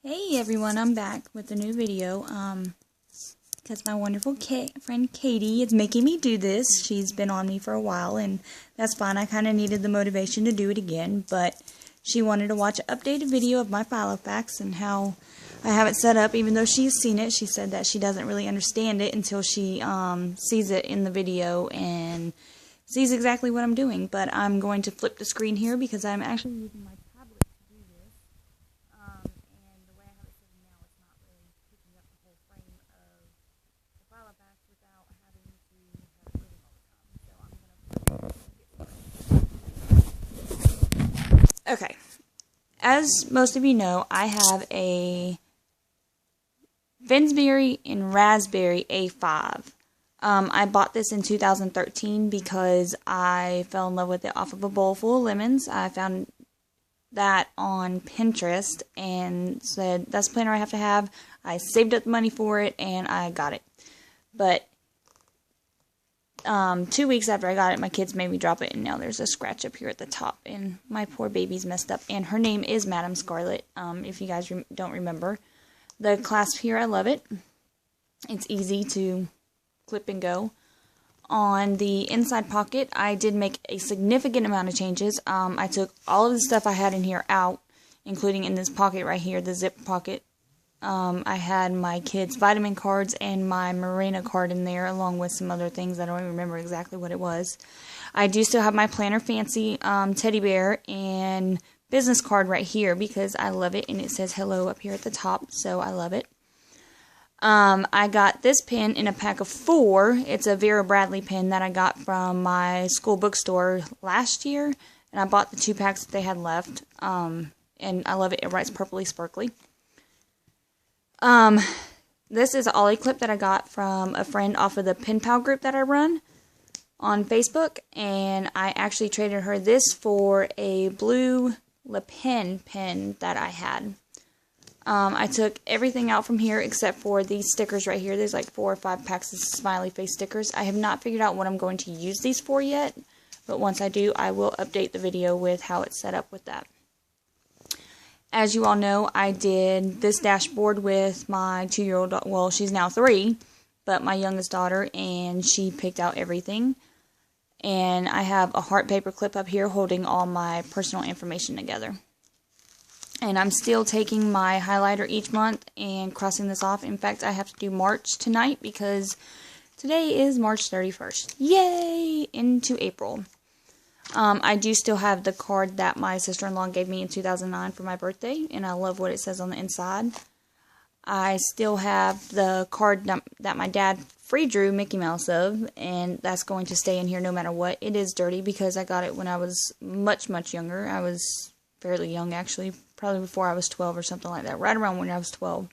Hey everyone, I'm back with a new video, because my wonderful friend Katie is making me do this. She's been on me for a while, and that's fine. I kind of needed the motivation to do it again, but she wanted to watch an updated video of my Filofax and how I have it set up. Even though she's seen it, she said that she doesn't really understand it until she sees it in the video and sees exactly what I'm doing. But I'm going to flip the screen here because I'm actually using my tablet to do this. And the way I have it sitting now, it's not really picking up the whole frame of the Filofax without having to have it moving all the time. So I'm going to Okay. As most of you know, I have a Finsbury and Raspberry A5. I bought this in 2013 because I fell in love with it off of a bowl full of lemons. I found that on Pinterest and said, that's the planner I have to have. I saved up the money for it and I got it. But 2 weeks after I got it, my kids made me drop it, and now there's a scratch up here at the top, and my poor baby's messed up. And her name is Madam Scarlet, if you guys don't remember. The clasp here, I love it. It's easy to clip and go. On the inside pocket, I did make a significant amount of changes. I took all of the stuff I had in here out, including in this pocket right here, the zip pocket. I had my kids' vitamin cards and my Marina card in there, along with some other things. I don't even remember exactly what it was. I do still have my Planner Fancy teddy bear and business card right here because I love it, and it says hello up here at the top, so I love it. I got this pen in a pack of 4. It's a Vera Bradley pen that I got from my school bookstore last year, and I bought the 2 packs that they had left, and I love it. It writes purpley sparkly. This is an ollie clip that I got from a friend off of the Pen Pal group that I run on Facebook, and I actually traded her this for a blue Le Pen pen that I had. I took everything out from here except for these stickers right here. There's like 4 or 5 packs of smiley face stickers. I have not figured out what I'm going to use these for yet, but once I do, I will update the video with how it's set up with that. As you all know, I did this dashboard with my 2-year-old, well, she's now 3, but my youngest daughter, and she picked out everything. And I have a heart paper clip up here holding all my personal information together. And I'm still taking my highlighter each month and crossing this off. In fact, I have to do March tonight because today is March 31st. Yay! Into April. I do still have the card that my sister-in-law gave me in 2009 for my birthday, and I love what it says on the inside. I still have the card that my dad free drew Mickey Mouse of, and that's going to stay in here no matter what. It is dirty because I got it when I was much, much younger. I was fairly young, actually, probably before I was 12 or something like that, right around when I was 12.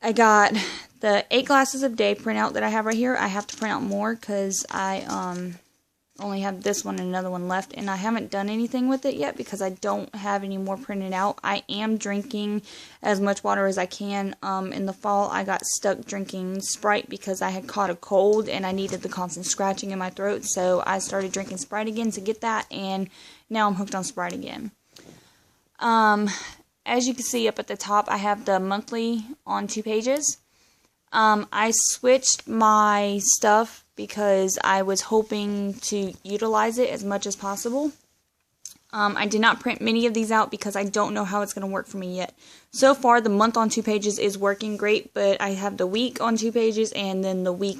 I got the 8 glasses a day printout that I have right here. I have to print out more because I only have this one and another one left, and I haven't done anything with it yet because I don't have any more printed out. I am drinking as much water as I can. In the fall, I got stuck drinking Sprite because I had caught a cold and I needed the constant scratching in my throat, so I started drinking Sprite again to get that, and now I'm hooked on Sprite again. As you can see up at the top, I have the monthly on 2 pages. I switched my stuff because I was hoping to utilize it as much as possible. I did not print many of these out because I don't know how it's going to work for me yet. So far, the month on 2 pages is working great, but I have the week on 2 pages and then the week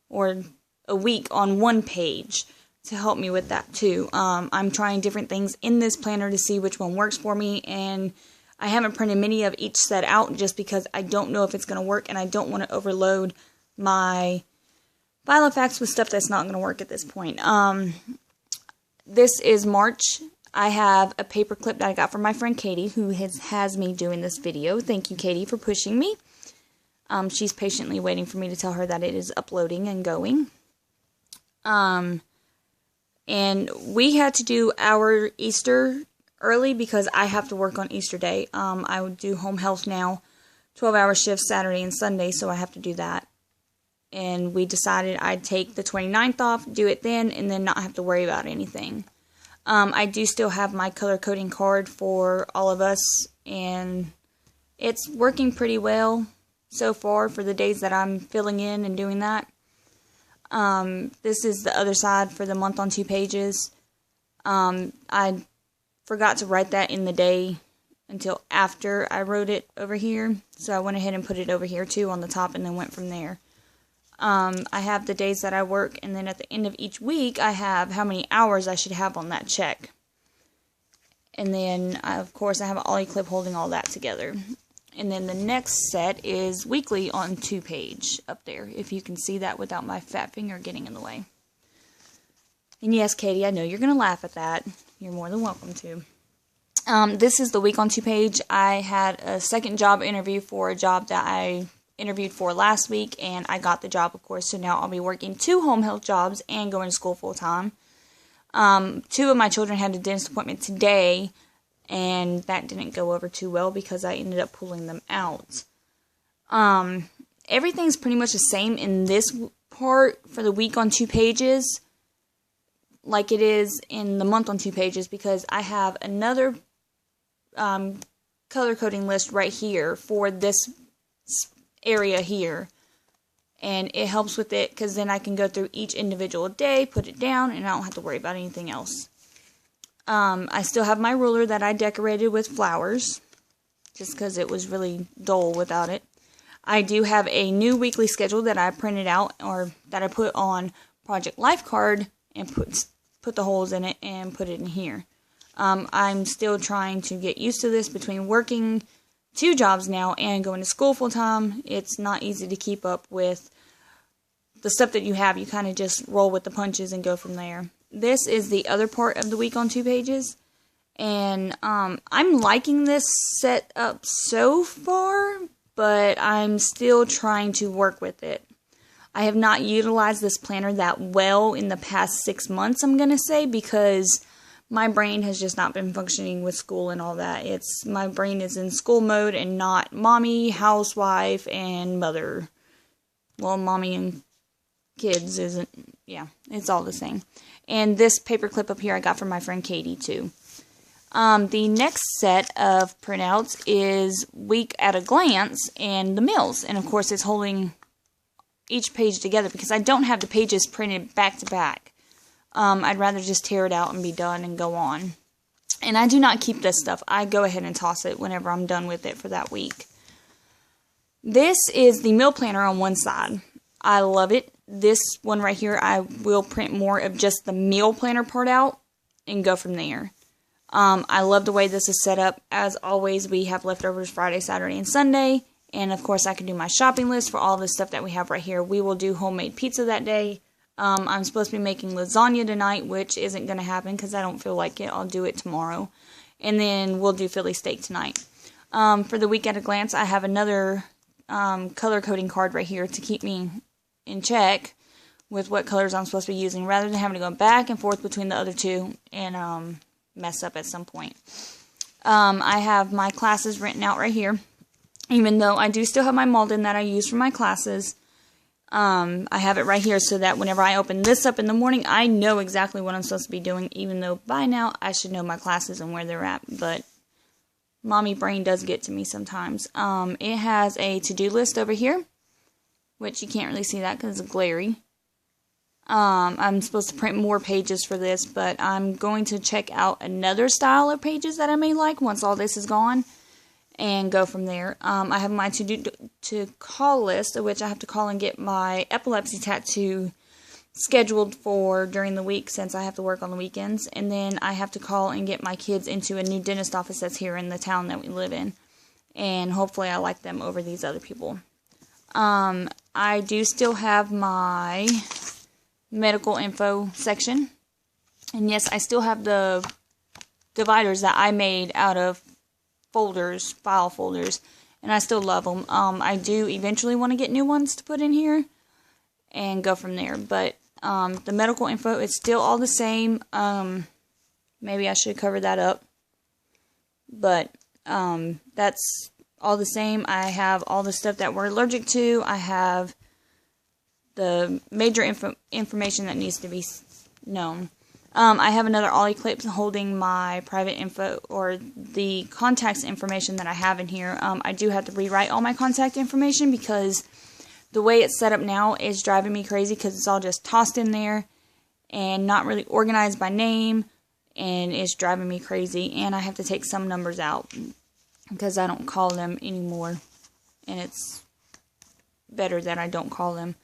or a week on 1 page to help me with that too. I'm trying different things in this planner to see which one works for me, and I haven't printed many of each set out just because I don't know if it's going to work, and I don't want to overload my Filofax with stuff that's not going to work at this point. This is March. I have a paper clip that I got from my friend Katie, who has me doing this video. Thank you, Katie, for pushing me. She's patiently waiting for me to tell her that it is uploading and going. And we had to do our Easter early because I have to work on Easter Day. I would do home health now, 12-hour shifts Saturday and Sunday, so I have to do that. And we decided I'd take the 29th off, do it then, and then not have to worry about anything. I do still have my color coding card for all of us, and it's working pretty well so far for the days that I'm filling in and doing that. This is the other side for the month on 2 pages. I forgot to write that in the day until after I wrote it over here, so I went ahead and put it over here too on the top and then went from there. I have the days that I work, and then at the end of each week I have how many hours I should have on that check. And then, of course, I have an ollie clip holding all that together. And then the next set is weekly on 2 page up there, if you can see that without my fat finger getting in the way. And yes, Katie, I know you're going to laugh at that. You're more than welcome to. This is the week on 2 page. I had a second job interview for a job that I interviewed for last week, and I got the job, of course, so now I'll be working 2 home health jobs and going to school full time. 2 of my children had a dentist appointment today, and that didn't go over too well because I ended up pulling them out. Everything's pretty much the same in this part for the week on 2 pages, like it is in the month on 2 pages, because I have another color coding list right here for this area here, and it helps with it because then I can go through each individual day, put it down, and I don't have to worry about anything else. I still have my ruler that I decorated with flowers just because it was really dull without it. I do have a new weekly schedule that I printed out, or that I put on Project Life card and put the holes in it and put it in here. I'm still trying to get used to this between working 2 jobs now and going to school full time. It's not easy to keep up with the stuff that you have. You kind of just roll with the punches and go from there. This is the other part of the week on 2 pages, and I'm liking this setup so far, but I'm still trying to work with it. I have not utilized this planner that well in the past 6 months, I'm going to say, because my brain has just not been functioning with school and all that. My brain is in school mode and not mommy, housewife, and mother. Well, mommy and kids isn't, yeah, it's all the same. And this paper clip up here I got from my friend Katie too. The next set of printouts is Week at a Glance and the Mills. And of course it's holding each page together because I don't have the pages printed back to back. I'd rather just tear it out and be done and go on. And I do not keep this stuff. I go ahead and toss it whenever I'm done with it for that week. This is the meal planner on one side. I love it. This one right here, I will print more of just the meal planner part out and go from there. I love the way this is set up. As always, we have leftovers Friday, Saturday, and Sunday. And of course, I can do my shopping list for all the stuff that we have right here. We will do homemade pizza that day. I'm supposed to be making lasagna tonight, which isn't going to happen because I don't feel like it. I'll do it tomorrow. And then we'll do Philly steak tonight. For the week at a glance, I have another color coding card right here to keep me in check with what colors I'm supposed to be using, rather than having to go back and forth between the other 2 and mess up at some point. I have my classes written out right here, even though I do still have my Malden that I use for my classes. I have it right here so that whenever I open this up in the morning, I know exactly what I'm supposed to be doing, even though by now I should know my classes and where they're at, but mommy brain does get to me sometimes. It has a to-do list over here, which you can't really see that because it's glary. I'm supposed to print more pages for this, but I'm going to check out another style of pages that I may like once all this is gone, and go from there. I have my to-call list, of which I have to call and get my epilepsy tattoo scheduled for during the week, since I have to work on the weekends. And then I have to call and get my kids into a new dentist office that's here in the town that we live in. And hopefully I like them over these other people. I do still have my medical info section. And yes, I still have the dividers that I made out of folders, file folders, and I still love them. I do eventually want to get new ones to put in here and go from there, but the medical info, it's still all the same. Maybe I should cover that up, but that's all the same. I have all the stuff that we're allergic to. I have the major information that needs to be known. I have another ollie clip holding my private info, or the contacts information that I have in here. I do have to rewrite all my contact information because the way it's set up now is driving me crazy, because it's all just tossed in there and not really organized by name, and it's driving me crazy. And I have to take some numbers out because I don't call them anymore, and it's better that I don't call them.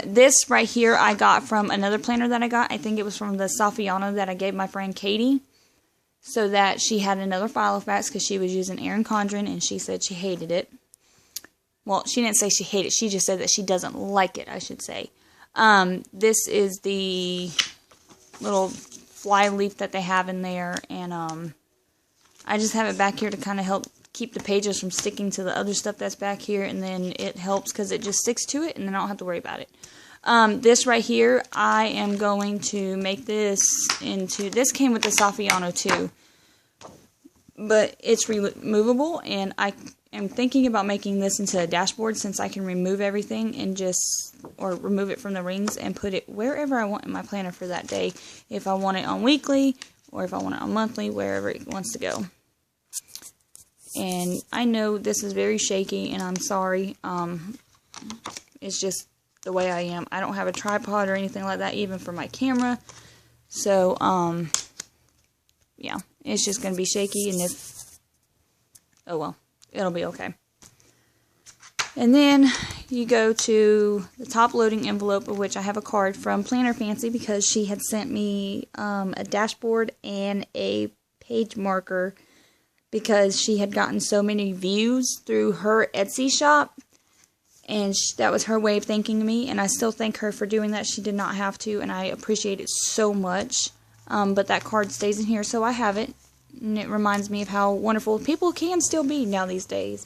This right here I got from another planner that I got. I think it was from the Saffiano that I gave my friend Katie, so that she had another file of facts, because she was using Erin Condren and she said she hated it. Well, she didn't say she hated it, she just said that she doesn't like it, I should say. This is the little fly leaf that they have in there, and I just have it back here to kind of help keep the pages from sticking to the other stuff that's back here, and then it helps because it just sticks to it, and then I don't have to worry about it. This right here, I am going to make this into, this came with the Saffiano too, but it's removable, and I am thinking about making this into a dashboard, since I can remove everything and or remove it from the rings and put it wherever I want in my planner for that day, if I want it on weekly, or if I want it on monthly, wherever it wants to go. And I know this is very shaky, and I'm sorry. It's just the way I am. I don't have a tripod or anything like that, even for my camera. So, yeah, it's just going to be shaky, and oh well, it'll be okay. And then you go to the top loading envelope, of which I have a card from Planner Fancy, because she had sent me a dashboard and a page marker, because she had gotten so many views through her Etsy shop, and that was her way of thanking me, and I still thank her for doing that. She did not have to, and I appreciate it so much. But that card stays in here, so I have it, and it reminds me of how wonderful people can still be now these days.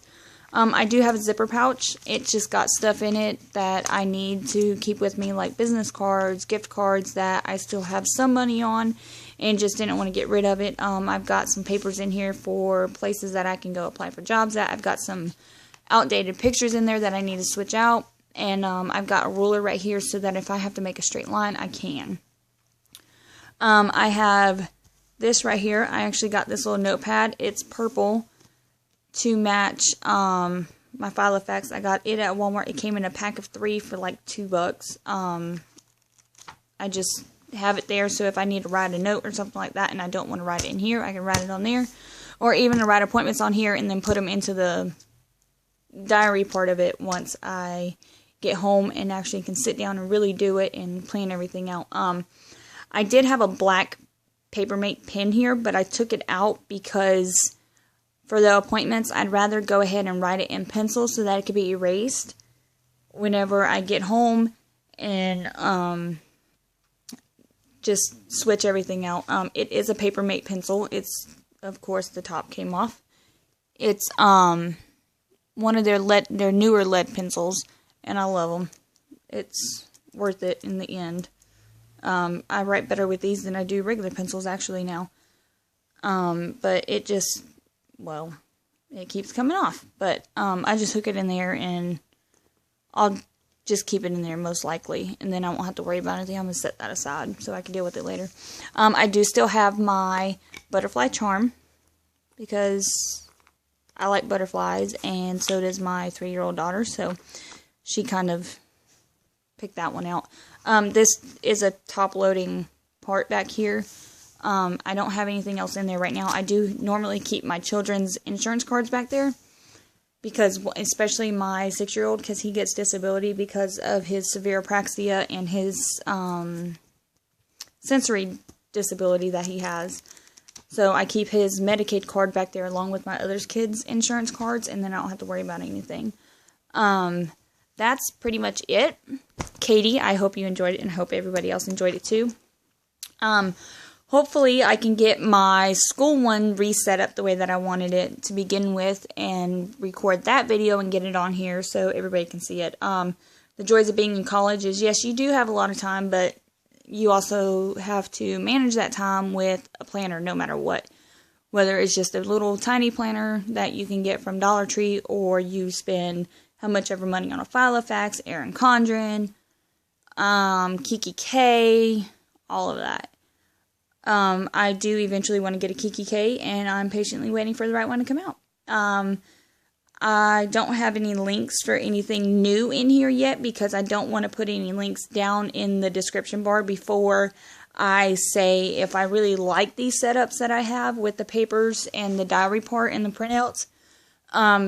I do have a zipper pouch. It's just got stuff in it that I need to keep with me, like business cards, gift cards that I still have some money on, and just didn't want to get rid of it. I've got some papers in here for places that I can go apply for jobs at. I've got some outdated pictures in there that I need to switch out, and I've got a ruler right here so that if I have to make a straight line, I can. I have this right here. I actually got this little notepad. It's purple to match my file of facts. I got it at Walmart. It came in a pack of 3 for like $2. I just have it there, so if I need to write a note or something like that and I don't want to write it in here, I can write it on there, or even to write appointments on here and then put them into the diary part of it once I get home and actually can sit down and really do it and plan everything out. I did have a black Papermate pen here, but I took it out because for the appointments I'd rather go ahead and write it in pencil so that it could be erased whenever I get home, and just switch everything out. It is a Papermate pencil. It's, of course, the top came off. It's one of their newer lead pencils, and I love them. It's worth it in the end. I write better with these than I do regular pencils actually now. But it just, well, it keeps coming off. But I just hook it in there, and I'll just keep it in there most likely, and then I won't have to worry about anything. I'm going to set that aside so I can deal with it later. I do still have my butterfly charm, because I like butterflies, and so does my 3-year-old daughter, so she kind of picked that one out. This is a top-loading part back here. I don't have anything else in there right now. I do normally keep my children's insurance cards back there, because especially my 6-year-old, because he gets disability because of his severe apraxia and his sensory disability that he has. So I keep his Medicaid card back there along with my other kids' insurance cards, and then I don't have to worry about anything. That's pretty much it. Katie, I hope you enjoyed it, and I hope everybody else enjoyed it too. Hopefully I can get my school one reset up the way that I wanted it to begin with, and record that video and get it on here so everybody can see it. The joys of being in college is, yes, you do have a lot of time, but you also have to manage that time with a planner no matter what. Whether it's just a little tiny planner that you can get from Dollar Tree, or you spend how much ever money on a file of facts, Erin Condren, Kiki K, all of that. I do eventually want to get a Kiki K, and I'm patiently waiting for the right one to come out. I don't have any links for anything new in here yet because I don't want to put any links down in the description bar before I say if I really like these setups that I have with the papers and the diary part and the printouts.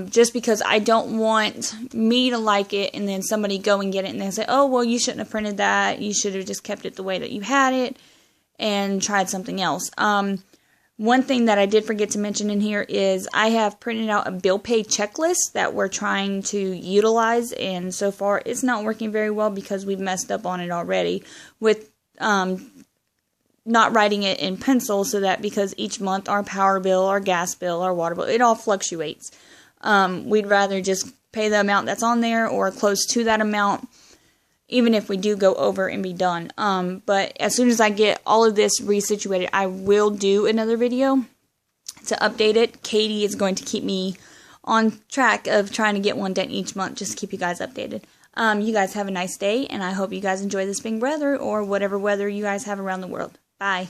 Just because I don't want me to like it and then somebody go and get it and they say, oh, well, you shouldn't have printed that. You should have just kept it the way that you had it and tried something else. One thing that I did forget to mention in here is I have printed out a bill pay checklist that we're trying to utilize, and so far it's not working very well because we've messed up on it already with not writing it in pencil, so that because each month our power bill, our gas bill, our water bill, it all fluctuates. We'd rather just pay the amount that's on there or close to that amount, even if we do go over and be done. But as soon as I get all of this resituated, I will do another video to update it. Katie is going to keep me on track of trying to get one done each month, just to keep you guys updated. You guys have a nice day, and I hope you guys enjoy the spring weather or whatever weather you guys have around the world. Bye.